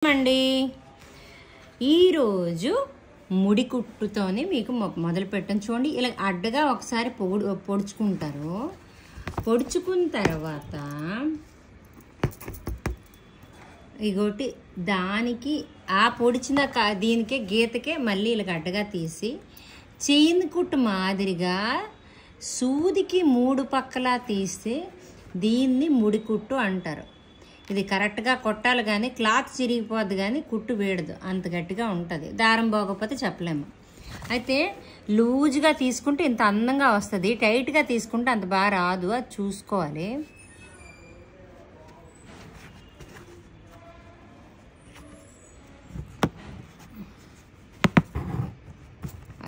అండి ఈరోజు ముడి కుట్టుతోనే మీకు మొదలు పెట్టండి. చూడండి, ఇలా అడ్డగా ఒకసారి పొడుచుకుంటారు. పొడుచుకున్న తర్వాత ఇగోటి దానికి ఆ పొడిచిన దీనికే గీతకే మళ్ళీ ఇలా అడ్డగా తీసి చైన్ కుట్టు మాదిరిగా సూదికి 3 పక్కలా తీస్తే దీన్ని ముడి కుట్టు అంటారు. ఇది కరెక్ట్గా కొట్టాలి, కానీ క్లాత్ చిరిగిపోద్ది, కానీ కుట్టు వేయదు, అంత గట్టిగా ఉంటుంది. దారం పోకపోతే చెప్పలేము. అయితే లూజ్గా తీసుకుంటే ఇంత అందంగా వస్తుంది, టైట్గా తీసుకుంటే అంత బాగా రాదు. అది చూసుకోవాలి.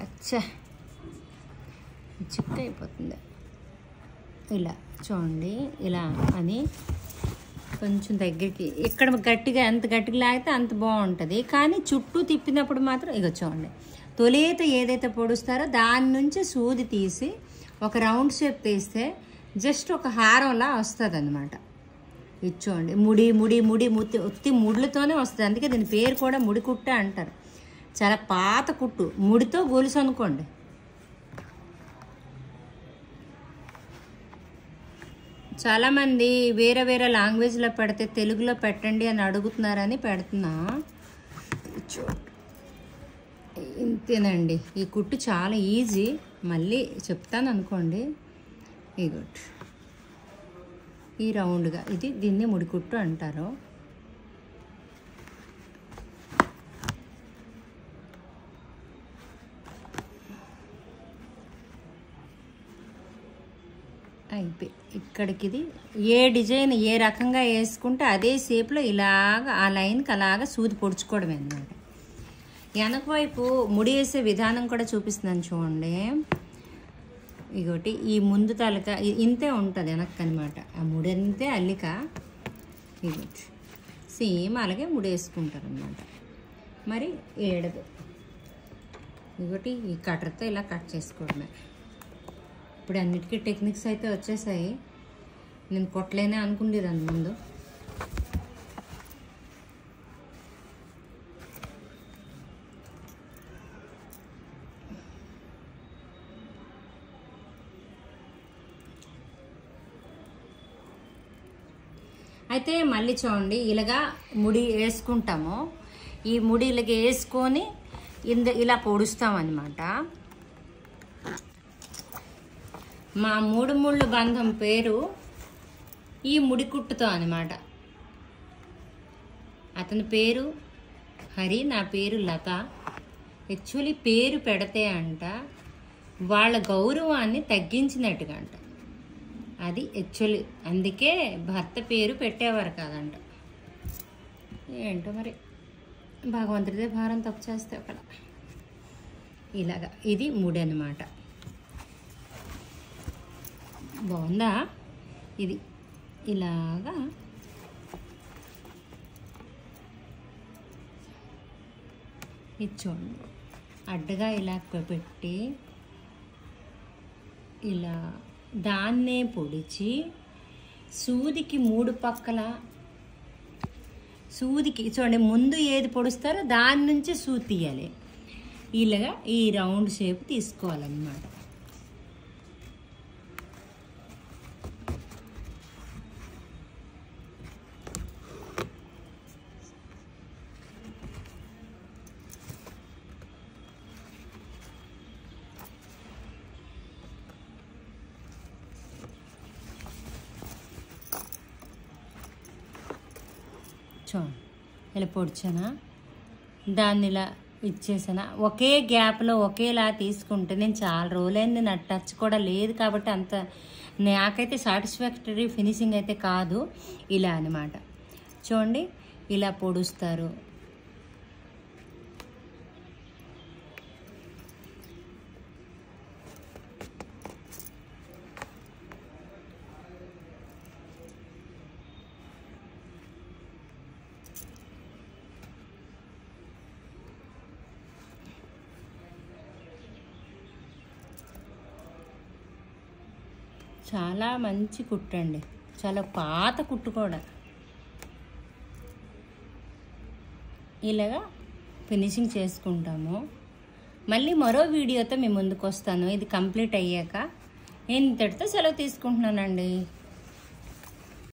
అచ్చా చిక్క అయిపోతుంది. ఇలా చూడండి, ఇలా అని కొంచెం దగ్గరికి ఇక్కడ గట్టిగా ఎంత గట్టిగా లాగితే అంత బాగుంటుంది. కానీ చుట్టూ తిప్పినప్పుడు మాత్రం ఇక చూడండి, తొలేత ఏదైతే పొడుస్తారో దాని నుంచి సూది తీసి ఒక రౌండ్ షేప్ తీస్తే జస్ట్ ఒక హారంలా వస్తుంది అన్నమాట. ఇది చూడండి, ముడి ముడి ముడి ఉత్తి ముడులతోనే వస్తుంది. అందుకే దీని పేరు కూడా ముడి కుట్టే అంటారు. చాలా పాత కుట్టు, ముడితో గొలుసు అనుకోండి. చాలామంది వేరే వేరే లాంగ్వేజ్లో పెడితే తెలుగులో పెట్టండి అని అడుగుతున్నారని పెడుతున్నా. ఇంతేనండి, ఈ కుట్టు చాలా ఈజీ. మళ్ళీ చెప్తాను అనుకోండి. ఇగోటి ఈ రౌండ్గా దీన్ని ముడికుట్టు అంటారు. అయిపోయి ఇక్కడికి ఇది ఏ డిజైన్ ఏ రకంగా వేసుకుంటే అదే షేప్లో ఇలాగ ఆ లైన్కి అలాగ సూది పొడుచుకోవడమే అన్నమాట. వెనక వైపు ముడి వేసే విధానం కూడా చూపిస్తున్నాను చూడండి. ఇగోటి ఈ ముందు తలక ఇంతే ఉంటుంది వెనక్కి అనమాట. ఆ ముడి అంతే అల్లిక. ఇగోటి సేమ్ అలాగే ముడి వేసుకుంటారు అనమాట. మరి ఏడదు. ఇగోటి ఈ కట్టర్తో ఇలా కట్ చేసుకోవడమే. ఇప్పుడు అన్నిటికీ టెక్నిక్స్ అయితే వచ్చేసాయి. నేను కొట్టలేనే అనుకుండేదాన్ని ముందు. అయితే మళ్ళీ చూడండి, ఇలాగా ముడి వేసుకుంటాము. ఈ ముడి ఇలాగ వేసుకొని ఇలా పొడుస్తామన్నమాట. మా 3 ముళ్ళు బంధం పేరు ఈ ముడికుట్టుతో అనమాట. అతని పేరు హరి, నా పేరు లత. యాక్చువల్లీ పేరు పెడితే అంట వాళ్ళ గౌరవాన్ని తగ్గించినట్టుగా అంట. అది యాక్చువల్లీ అందుకే భర్త పేరు పెట్టేవారు కాదంట. ఏంటో మరి భగవంతుడిదే భారం తప్పు చేస్తే అక్కడ. ఇలాగా ఇది ముడి అన్నమాట. బాగుందా? ఇది ఇలాగా ఇది చూడండి, అడ్డగా ఇలా పెట్టి ఇలా దాన్నే పొడిచి సూదికి 3 పక్కల సూదికి చూడండి, ముందు ఏది పొడుస్తారో దాని నుంచి సూది తీయాలి. ఇలాగా ఈ రౌండ్ షేప్ తీసుకోవాలన్నమాట. చూడండి, ఇలా పొడిచానా, దాన్ని ఇలా ఇచ్చేసానా. ఒకే గ్యాప్లో ఒకేలా తీసుకుంటే నేను చాలా రోజులైంది, నా టచ్ కూడా లేదు కాబట్టి అంత నాకైతే సాటిస్ఫాక్టరీ ఫినిషింగ్ అయితే కాదు. ఇలా అనమాట. చూడండి, ఇలా పొడుస్తారు. చాలా మంచి కుట్టండి, చాలా పాత కుట్టు కూడా. ఇలాగా ఫినిషింగ్ చేసుకుంటాము. మళ్ళీ మరో వీడియోతో మీ ముందుకు వస్తాను. ఇది కంప్లీట్ అయ్యాక. నేను ఇంతటితో సెలవు తీసుకుంటున్నానండి.